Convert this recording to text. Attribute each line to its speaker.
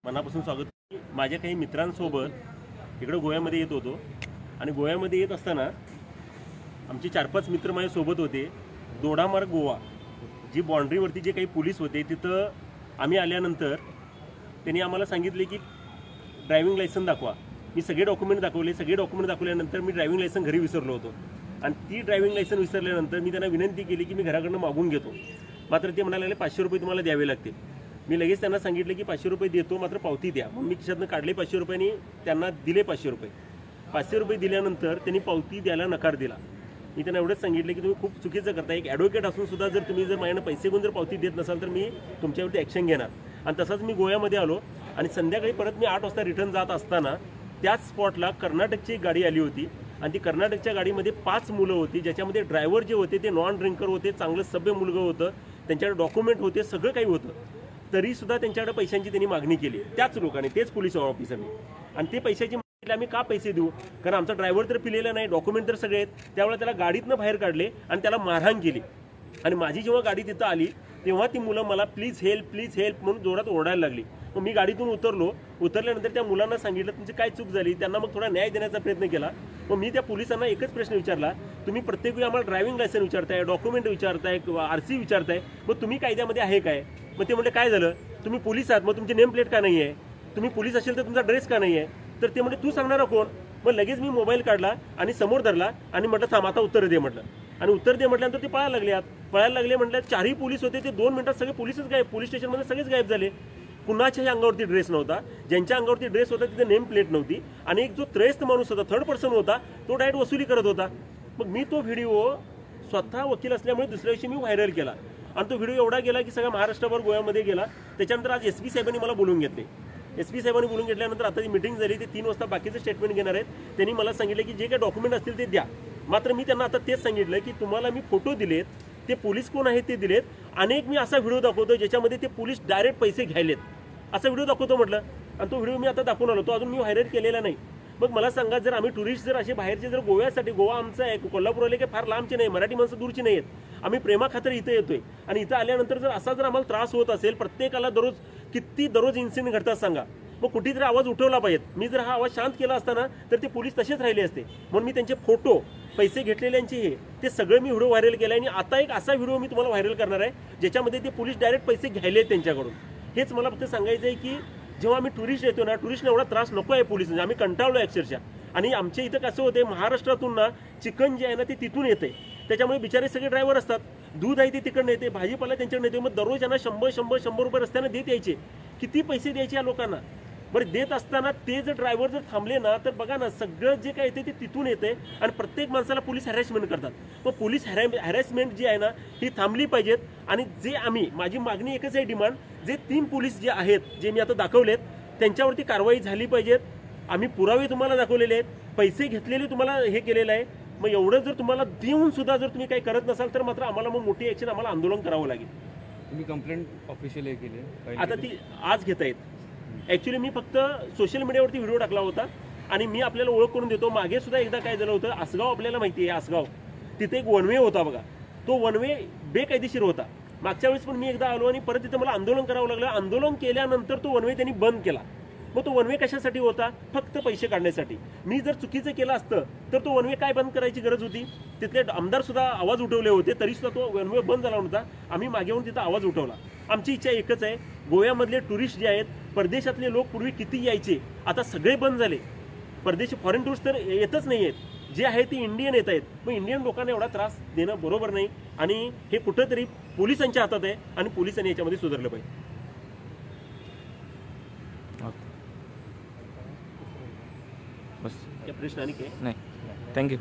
Speaker 1: मनापासून स्वागत। माझ्या काही मित्रांसोबत इकडे गोव्यामध्ये येत होतो आणि गोव्यामध्ये येत असताना आमचे 4-5 मित्र माझ्या सोबत होते। दोडामार्ग गोवा जी बाउंड्रीवरती जे काही पोलीस होते तिथं आम्ही आल्यानंतर त्यांनी आम्हाला सांगितले की ड्रायव्हिंग लायसन दाखवा। मी सगळे डॉक्युमेंट दाखवले। सगळे डॉक्युमेंट दाखवल्यानंतर मी ड्रायव्हिंग लायसन घरी विसरलो होतो आणि ती ड्रायव्हिंग लायसन विसरल्यानंतर मी त्यांना विनंती केली की मी घराकडून मागून घेतो। मात्र ते म्हणाले 500 रुपये तुम्हाला द्यावे लागतील। मी लगेच त्यांना सांगितलं की 500 रुपये देतो, मात्र पावती द्या। मग मी खिशातनं काढले 500 रुपये आणि त्यांना दिले 500 रुपये। 500 रुपये दिल्यानंतर त्यांनी पावती द्यायला नकार दिला। मी त्यांना एवढंच सांगितलं की तुम्ही खूप चुकीचं करता। एक ॲडव्होकेट असून सुद्धा जर तुम्ही जर माझ्यानं पैसे घेऊन जर पावती देत नसाल तर मी तुमच्यावरती ॲक्शन घेणार। आणि तसंच मी गोव्यामध्ये आलो आणि संध्याकाळी परत मी 8 वाजता रिटर्न जात असताना त्याच स्पॉटला कर्नाटकची एक गाडी आली होती आणि ती कर्नाटकच्या गाडीमध्ये 5 मुलं होती, ज्याच्यामध्ये ड्रायव्हर जे होते ते नॉन ड्रिंकर होते, चांगलं सभ्य मुलगा होतं, त्यांच्याकडे डॉक्युमेंट होते, सगळं काही होतं। तरीसुद्धा त्यांच्याकडे पैशांची त्यांनी मागणी केली, त्याच लोकांनी, तेच पोलीस ऑफिसरनी। आणि ते पैशाची मागणी आम्ही का पैसे देऊ, कारण आमचा ड्रायव्हर तर पिलेला नाही, डॉक्युमेंट तर सगळे आहेत। त्यावेळेला त्याला गाडीतनं बाहेर काढले आणि त्याला मारहाण केली। आणि माझी जेव्हा गाडी तिथं आली तेव्हा ती मुलं मला प्लीज हेल्प म्हणून जोरात ओरडायला लागली। मग मी गाडीतून उतरल्यानंतर त्या मुलांना सांगितलं तुमची काय चूक झाली, त्यांना मग थोडा न्याय देण्याचा प्रयत्न केला। मग मी त्या पोलिसांना एकच प्रश्न विचारला, तुम्ही प्रत्येक वेळी आम्हाला ड्रायव्हिंग लायसन विचारताय, डॉक्युमेंट विचारताय, RC विचारताय, मग तुम्ही कायद्यामध्ये आहे काय? मग ते म्हटले काय झालं, तुम्ही पोलीस आहात, मग तुमची नेम प्लेट का नाही आहे? तुम्ही पोलीस असेल तर तुमचा ड्रेस का नाही आहे? तर ते म्हटले तू सांगणारा कोण? मग लगेच मी मोबाईल काढला आणि समोर धरला आणि म्हटलं थांब आता उत्तर दे म्हटलं। आणि उत्तर दे म्हटल्यानंतर ते पळायला लागले म्हटलं 4ही पोलीस होते, ते 2 मिनिटात सगळे पोलीसच गायब, पोलीस स्टेशनमध्ये सगळेच गायब झाले। कुणाच्याही अंगावरती ड्रेस नव्हता, ज्यांच्या अंगावरती ड्रेस होता तिथे नेम प्लेट नव्हती आणि एक जो त्रयस्थ माणूस होता, 3rd पर्सन होता, तो डायरेक्ट वसुली करत होता। मग मी तो व्हिडिओ स्वतः वकील असल्यामुळे दुसऱ्या दिवशी मी व्हायरल केला आणि तो व्हिडिओ एवढा गेला की सगळ्या महाराष्ट्राभर गोव्यामध्ये गेला। त्याच्यानंतर आज SP साहेबांनी मला बोलून घेतले। SP साहेबांनी बोलून घेतल्यानंतर आता जी मीटिंग झाली ते 3 वाजता बाकीचे स्टेटमेंट घेणार आहेत। त्यांनी मला सांगितलं की जे काही डॉक्युमेंट असतील ते द्या। मात्र मी त्यांना आता तेच सांगितलं की तुम्हाला मी फोटो दिलेत, ते पोलीस कोण आहेत ते दिलेत, अनेक मी असा व्हिडिओ दाखवतो ज्याच्यामध्ये ते पोलीस डायरेक्ट पैसे घ्यायलेत, असा व्हिडिओ दाखवतो म्हटलं। आणि तो व्हिडिओ मी आता दाखवून आलो, तो अजून मी व्हायरल केलेला नाही। मग मला सांगा, जर आम्ही टुरिस्ट जर असे बाहेरचे जर गोव्यासाठी, गोवा आमचं आहे, कोल्हापूरवाले काही फार लांबचे नाही, मराठी माणसं दूरची नाही आहेत, आम्ही प्रेमाखातर इथं येतोय आणि इथं आल्यानंतर जर असा जर आम्हाला त्रास होत असेल, प्रत्येकाला दररोज इन्सिडेंट घडतात सांगा, मग कुठेतरी आवाज उठवला पाहिजे। मी जर हा आवाज शांत केला असताना तर ते पोलीस तसेच राहिले असते। म्हणून मी त्यांचे फोटो, पैसे घेतलेल्यांचे ते सगळं मी व्हिडिओ व्हायरल केला आणि आता एक असा व्हिडिओ मी तुम्हाला व्हायरल करणार आहे ज्याच्यामध्ये ते पोलीस डायरेक्ट पैसे घ्यायलेत त्यांच्याकडून। हेच मला फक्त सांगायचं आहे की जेव्हा आम्ही टुरिस्ट येतो ना, टुरिस्टला एवढा त्रास नको आहे पोलिसांचा, आम्ही कंटाळलो अक्षरशः। आणि आमच्या इथं कसं होते, महाराष्ट्रातून ना चिकन जे आहे ना ते तिथून येते, त्याच्यामुळे बिचारे सगळे ड्रायव्हर असतात, दूध आहे ते तिकडनं येते, भाजीपाला त्यांच्याकडे येते, मग दररोज यांना 100 रुपये रस्त्यानं देत यायचे। किती पैसे द्यायचे या लोकांना? बरं, देत असताना ते जर ड्रायव्हर जर थांबले ना तर बघा ना, सगळं जे काय येते ते तिथून येते आणि प्रत्येक माणसाला पोलीस हॅरॅसमेंट करतात। मग पोलीस हॅरॅसमेंट जी आहे ना ही थांबली पाहिजेत। आणि जे माझी मागणी एकच आहे, डिमांड, जे 3 पोलीस जे आहेत, जे मी आता दाखवलेत, त्यांच्यावरती कारवाई झाली पाहिजेत। आम्ही पुरावे तुम्हाला दाखवलेले आहेत, पैसे घेतलेले तुम्हाला हे केलेलं आहे। मग एवढं जर तुम्हाला देऊन सुद्धा जर तुम्ही काही करत नसाल तर मात्र आम्हाला मग मोठी ॲक्शन, आम्हाला आंदोलन करावं लागेल।
Speaker 2: तुम्ही कंप्लेंट ऑफिशियल केली
Speaker 1: आता ती आज घेता येत। ॲक्च्युली मी फक्त सोशल मीडियावरती व्हिडिओ टाकला होता आणि मी आपल्याला ओळख करून देतो। मागे सुद्धा एकदा काय झालं होतं, आसगाव आपल्याला माहिती आहे, आसगाव तिथे एक वन वे होता बघा, तो वन वे बेकायदेशीर होता। मागच्या वेळेस पण मी एकदा आलो आणि परत तिथं मला आंदोलन करावं लागलं। आंदोलन केल्यानंतर तो वन वे त्यांनी बंद केला। मग तो वन वे कशासाठी होता? फक्त पैसे काढण्यासाठी। मी जर चुकीचं केलं असतं तर तो वन वे काय बंद करायची गरज होती? तिथले आमदार सुद्धा आवाज उठवले होते, तरी सुद्धा तो वन वे बंद झाला नव्हता। आम्ही मागे येऊन तिथं आवाज उठवला। आमची इच्छा एकच आहे, गोव्यामधले टुरिस्ट जे आहेत, परदेशातले लोक पूर्वी किती यायचे, आता सगळे बंद झाले। परदेशी फॉरेन टुरिस्ट तर येतच नाही आहेत, जे आहे ते इंडियन येत आहेत। मग इंडियन लोकांना एवढा त्रास देणं बरोबर नाही आणि हे कुठंतरी पोलिसांच्या हातात आहे आणि पोलिसांनी याच्यामध्ये सुधारलं पाहिजे।
Speaker 2: बस
Speaker 1: या प्रश्न आणि काय
Speaker 2: नाही, थँक्यू।